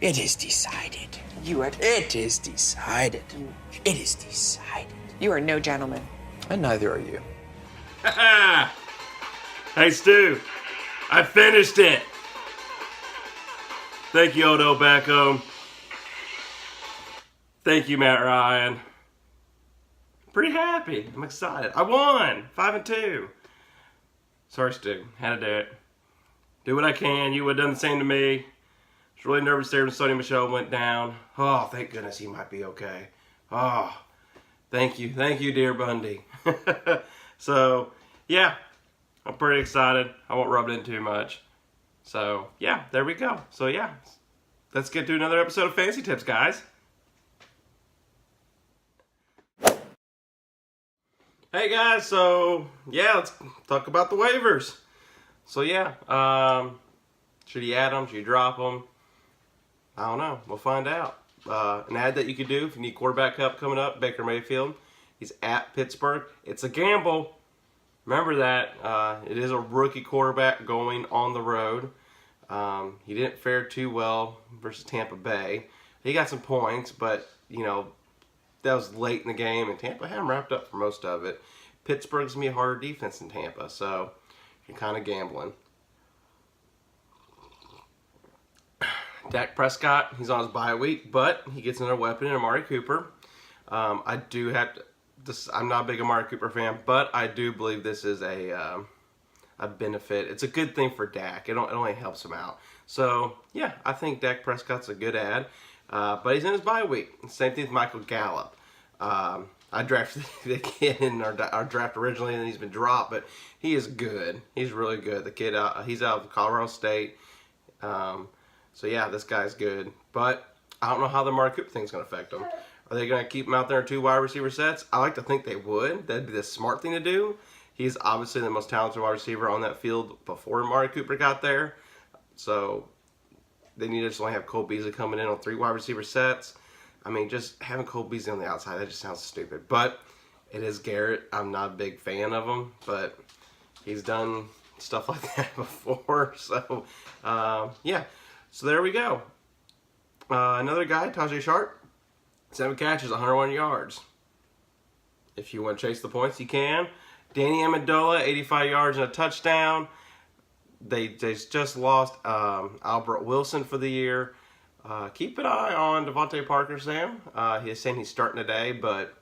It is decided. You are... It is decided. It is decided. You are no gentleman. And neither are you. Hey, Stu. I finished it. Thank you, Odo Beckham. Thank you, Matt Ryan. Pretty happy. I'm excited. I won. 5-2. Sorry, Stu. Had to do it. Do what I can. You would have done the same to me. I was really nervous there when Sonny Michelle went down. Oh, thank goodness he might be okay. Oh, thank you. Thank you, dear Bundy. So, yeah. I'm pretty excited. I won't rub it in too much. So, yeah. There we go. So, yeah. Let's get to another episode of Fantasy Tips, guys. Hey guys, so yeah, let's talk about the waivers. So yeah, should you add them? Should you drop them? I don't know. We'll find out. An ad that you could do if you need quarterback help coming up, Baker Mayfield. He's at Pittsburgh. It's a gamble. Remember that. It is a rookie quarterback going on the road. He didn't fare too well versus Tampa Bay. He got some points, but, you know, that was late in the game, and Tampa had him wrapped up for most of it. Pittsburgh's going to be a harder defense than Tampa, so you're kind of gambling. Dak Prescott, he's on his bye week, but he gets another weapon in Amari Cooper. I do have to, I'm not a big Amari Cooper fan, but I do believe this is a benefit. It's a good thing for Dak. It only helps him out. So, yeah, I think Dak Prescott's a good ad. But he's in his bye week. Same thing with Michael Gallup. I drafted the kid in our draft originally, and he's been dropped, but he is good. He's really good. The kid, he's out of Colorado State. So yeah, this guy's good. But I don't know how the Amari Cooper thing's going to affect him. Are they going to keep him out there in 2 wide receiver sets? I like to think they would. That'd be the smart thing to do. He's obviously the most talented wide receiver on that field before Amari Cooper got there. So they need to just only have Cole Beasley coming in on 3 wide receiver sets. I mean, just having Cole Beasley on the outside, that just sounds stupid. But it is Garrett. I'm not a big fan of him, but he's done stuff like that before. So, yeah. So there we go. Another guy, Tajay Sharp, 7 catches, 101 yards. If you want to chase the points, you can. Danny Amendola, 85 yards and a touchdown. They just lost Albert Wilson for the year. Keep an eye on Devontae Parker, Sam. He is saying he's starting today, but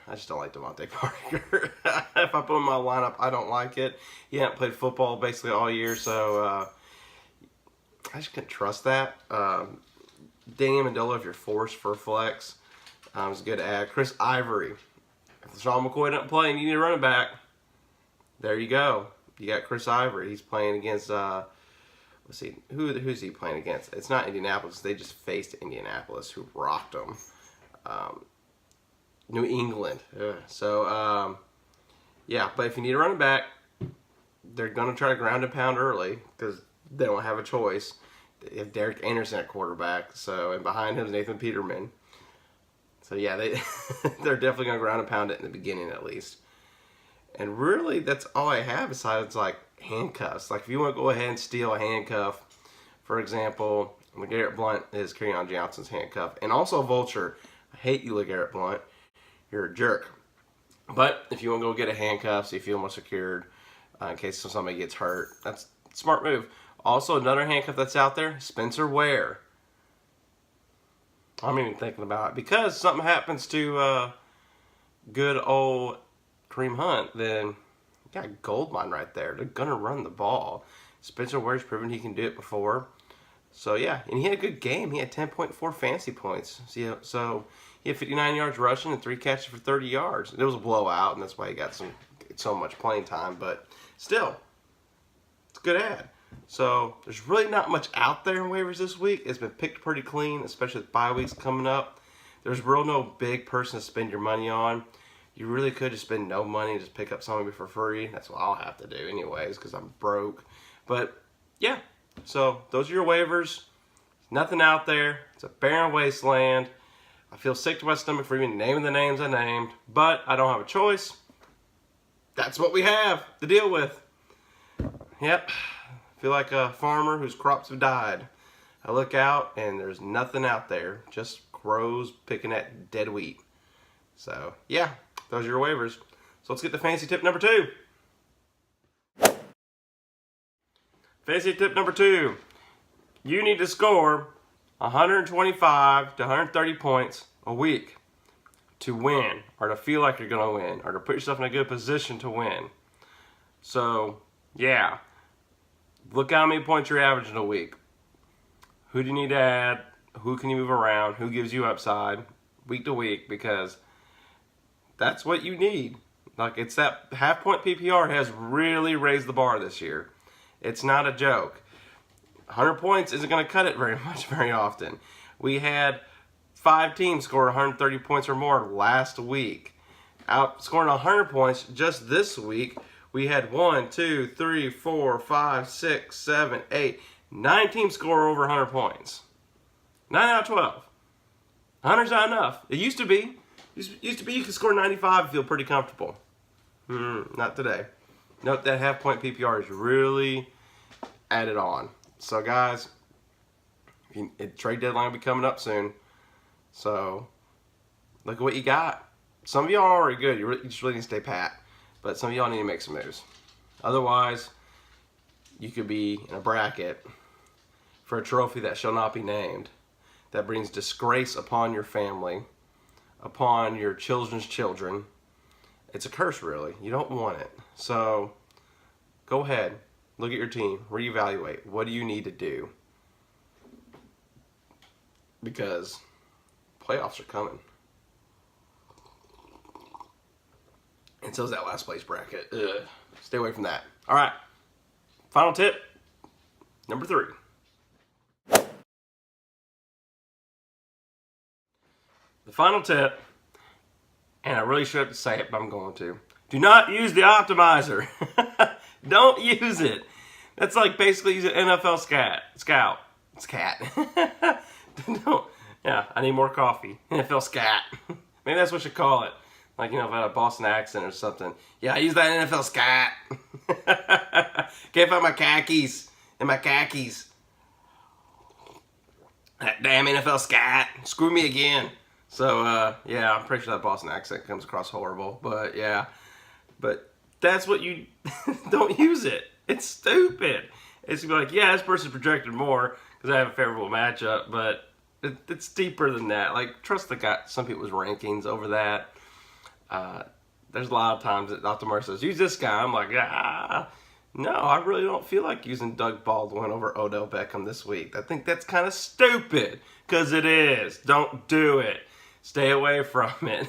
I just don't like Devontae Parker. If I put him in my lineup, I don't like it. He hasn't played football basically all year, so I just can't trust that. Danny Amendola, if you're forced for a flex, is a good ad. Chris Ivory. If Sean McCoy doesn't play and you need a running back, there you go. You got Chris Ivory. He's playing against, let's see, who's he playing against? It's not Indianapolis. They just faced Indianapolis, who rocked them. New England. So, yeah, but if you need a running back, they're going to try to ground and pound early because they don't have a choice. They have Derek Anderson at quarterback, so, and behind him is Nathan Peterman. So, yeah, they're definitely going to ground and pound it in the beginning at least. And really, that's all I have besides, like, handcuffs. Like, if you want to go ahead and steal a handcuff, for example, LeGarrette Blount is Kerryon Johnson's handcuff. And also Vulture. I hate you, LeGarrette Blount. You're a jerk. But if you want to go get a handcuff so you feel more secured in case somebody gets hurt, that's a smart move. Also, another handcuff that's out there, Spencer Ware. I'm even thinking about it. Because something happens to good old Kareem Hunt, then you got a gold mine right there. They're going to run the ball. Spencer Ware's proven he can do it before. So, yeah, and he had a good game. He had 10.4 fantasy points. So he had 59 yards rushing and 3 catches for 30 yards. It was a blowout, and that's why he got so much playing time. But still, it's a good ad. So there's really not much out there in waivers this week. It's been picked pretty clean, especially with bye weeks coming up. There's real no big person to spend your money on. You really could just spend no money and just pick up somebody for free. That's what I'll have to do anyways because I'm broke. But, yeah. So, those are your waivers. Nothing out there. It's a barren wasteland. I feel sick to my stomach for even naming the names I named. But I don't have a choice. That's what we have to deal with. Yep. I feel like a farmer whose crops have died. I look out and there's nothing out there, just crows picking at dead wheat. So yeah, those are your waivers. So let's get to fantasy tip number 2. Fantasy tip number 2. You need to score 125 to 130 points a week to win, or to feel like you're going to win, or to put yourself in a good position to win. So, yeah. Look how many points you're averaging a week. Who do you need to add? Who can you move around? Who gives you upside week to week? Because that's what you need. Like, it's that half-point PPR has really raised the bar this year. It's not a joke. 100 points isn't going to cut it very much very often. We had 5 teams score 130 points or more last week. Out scoring 100 points just this week, we had 1, 2, 3, 4, 5, 6, 7, 8, 9 teams score over 100 points. 9 out of 12. 100's not enough. It used to be. Used to be you could score 95 and feel pretty comfortable. Not today. Note that half-point PPR is really added on. So guys, trade deadline will be coming up soon. So look at what you got. Some of y'all are already good. You just really need to stay pat. But some of y'all need to make some moves. Otherwise, you could be in a bracket for a trophy that shall not be named, that brings disgrace upon your family, upon your children's children. It's a curse, really. You don't want it. So go ahead, look at your team, reevaluate. What do you need to do? Because playoffs are coming. And so is that last place bracket. Ugh. Stay away from that. All right. Final tip, number 3. The final tip, and I really should have to say it, but I'm going to. Do not use the optimizer. Don't use it. That's like basically using NFL scout. It's cat. Don't. Yeah, I need more coffee. NFL scat. Maybe that's what you call it. Like, you know, if I had a Boston accent or something. Yeah, I use that NFL scat. Can't find my khakis. And my khakis. That damn NFL scat. Screw me again. So, yeah, I'm pretty sure that Boston accent comes across horrible. But, yeah. But that's what you... Don't use it. It's stupid. It's going to be like, yeah, this person's projected more because I have a favorable matchup. But it's deeper than that. Like, trust the guy, some people's rankings over that. There's a lot of times that Optimer says, use this guy. I'm like, no, I really don't feel like using Doug Baldwin over Odell Beckham this week. I think that's kind of stupid, because it is. Don't do it. Stay away from it.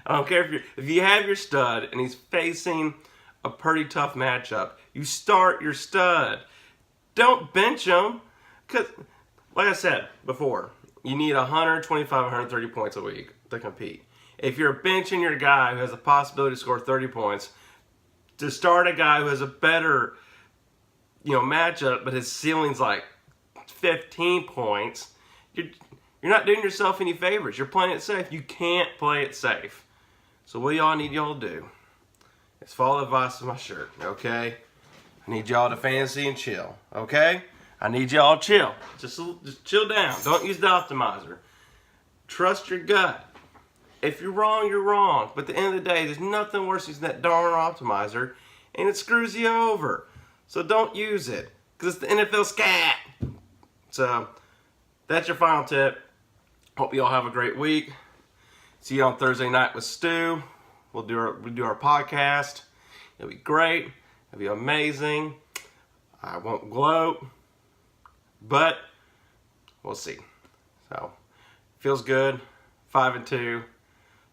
I don't care if you have your stud and he's facing a pretty tough matchup, you start your stud. Don't bench him, because, like I said before, you need 125, 130 points a week to compete. If you're benching your guy who has the possibility to score 30 points, to start a guy who has a better, matchup, but his ceiling's like 15 points, you're not doing yourself any favors. You're playing it safe. You can't play it safe. So what y'all need y'all to do is follow the advice of my shirt, okay? I need y'all to fantasy and chill, okay? I need y'all to chill. Just chill down. Don't use the optimizer. Trust your gut. If you're wrong, you're wrong. But at the end of the day, there's nothing worse than that darn optimizer, and it screws you over. So don't use it, because it's the NFL scat. So that's your final tip. Hope you all have a great week. See you on Thursday night with Stu. We'll do our podcast. It'll be great. It'll be amazing. I won't gloat, but we'll see. So feels good. 5-2.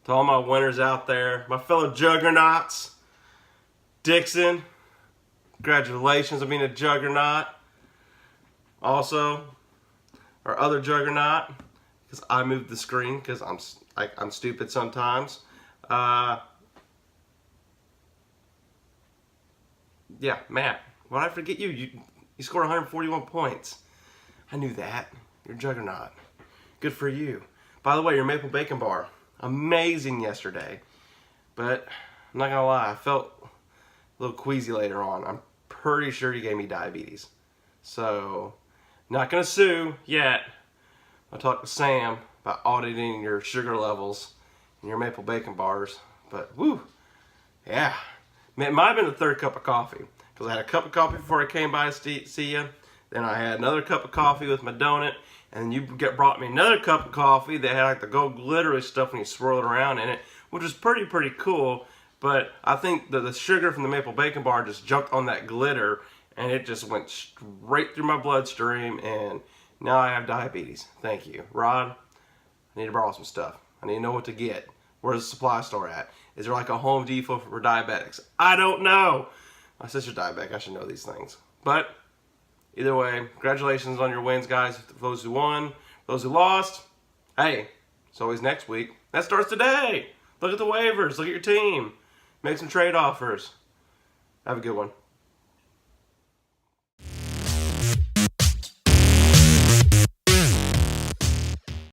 To all my winners out there, my fellow juggernauts, Dixon, congratulations on being a juggernaut. Also, our other juggernaut, because I moved the screen because I'm stupid sometimes. Yeah, Matt. Why did I forget you? You scored 141 points. I knew that. You're a juggernaut. Good for you. By the way, your maple bacon bar, amazing yesterday. But I'm not gonna lie, I felt a little queasy later on. I'm pretty sure you gave me diabetes. So Not gonna sue yet. I'll talk to Sam about auditing your sugar levels in your maple bacon bars. But woo, yeah. It might have been the third cup of coffee. Because I had a cup of coffee before I came by to see you. Then I had another cup of coffee with my donut. And you brought me another cup of coffee that had like the gold glittery stuff when you swirl it around in it, which was pretty cool. But I think the sugar from the maple bacon bar just jumped on that glitter, and it just went straight through my bloodstream, and now I have diabetes. Thank you. Rod, I need to borrow some stuff. I need to know what to get. Where's the supply store at? Is there like a Home Depot for diabetics? I don't know. My sister's diabetic. I should know these things. But either way, congratulations on your wins, guys. For those who won, those who lost, hey, it's always next week. That starts today. Look at the waivers. Look at your team. Make some trade offers. Have a good one.